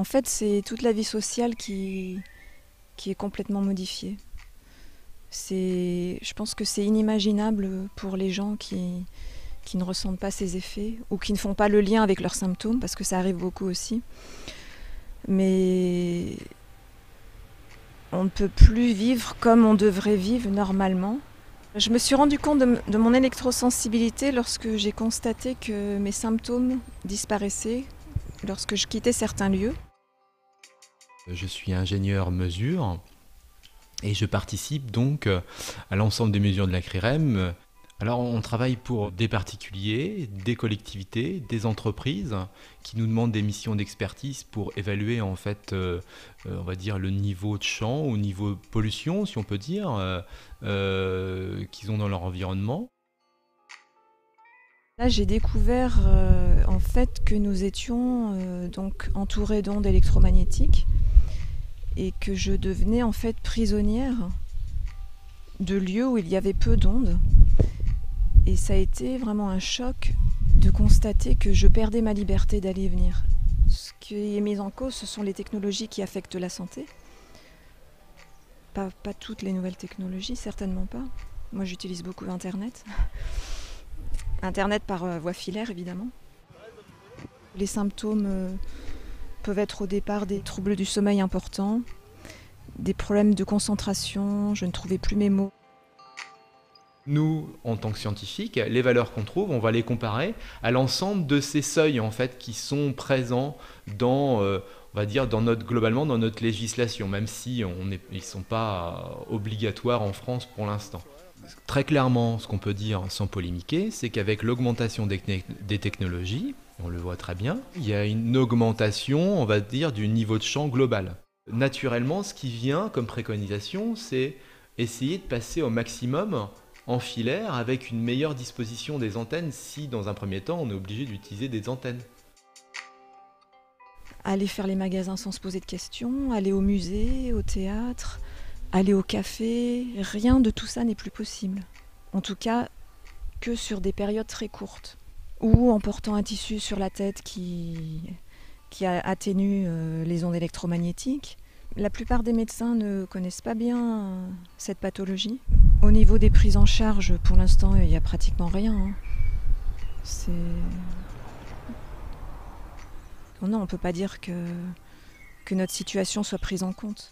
En fait, c'est toute la vie sociale qui est complètement modifiée. Je pense que c'est inimaginable pour les gens qui ne ressentent pas ces effets ou qui ne font pas le lien avec leurs symptômes, parce que ça arrive beaucoup aussi. Mais on ne peut plus vivre comme on devrait vivre normalement. Je me suis rendu compte de mon électrosensibilité lorsque j'ai constaté que mes symptômes disparaissaient lorsque je quittais certains lieux. Je suis ingénieur mesure et je participe donc à l'ensemble des mesures de la CRIREM. Alors on travaille pour des particuliers, des collectivités, des entreprises qui nous demandent des missions d'expertise pour évaluer en fait, on va dire le niveau de champ ou niveau de pollution, si on peut dire, qu'ils ont dans leur environnement. Là, j'ai découvert en fait que nous étions donc entourés d'ondes électromagnétiques et que je devenais en fait prisonnière de lieux où il y avait peu d'ondes. Et ça a été vraiment un choc de constater que je perdais ma liberté d'aller et venir. Ce qui est mis en cause, ce sont les technologies qui affectent la santé. Pas toutes les nouvelles technologies, certainement pas. Moi, j'utilise beaucoup Internet. Internet par voie filaire, évidemment. Les symptômes peuvent être au départ des troubles du sommeil importants, des problèmes de concentration, je ne trouvais plus mes mots. Nous, en tant que scientifiques, les valeurs qu'on trouve, on va les comparer à l'ensemble de ces seuils en fait qui sont présents dans, on va dire, globalement dans notre législation, même si ils ne sont pas obligatoires en France pour l'instant. Très clairement, ce qu'on peut dire sans polémiquer, c'est qu'avec l'augmentation des technologies, on le voit très bien, il y a une augmentation, on va dire, du niveau de champ global. Naturellement, ce qui vient comme préconisation, c'est essayer de passer au maximum en filaire avec une meilleure disposition des antennes si dans un premier temps on est obligé d'utiliser des antennes. Aller faire les magasins sans se poser de questions, aller au musée, au théâtre, aller au café, rien de tout ça n'est plus possible. En tout cas, que sur des périodes très courtes. Ou en portant un tissu sur la tête qui atténue les ondes électromagnétiques. La plupart des médecins ne connaissent pas bien cette pathologie. Au niveau des prises en charge, pour l'instant, il n'y a pratiquement rien. Non, on ne peut pas dire que notre situation soit prise en compte.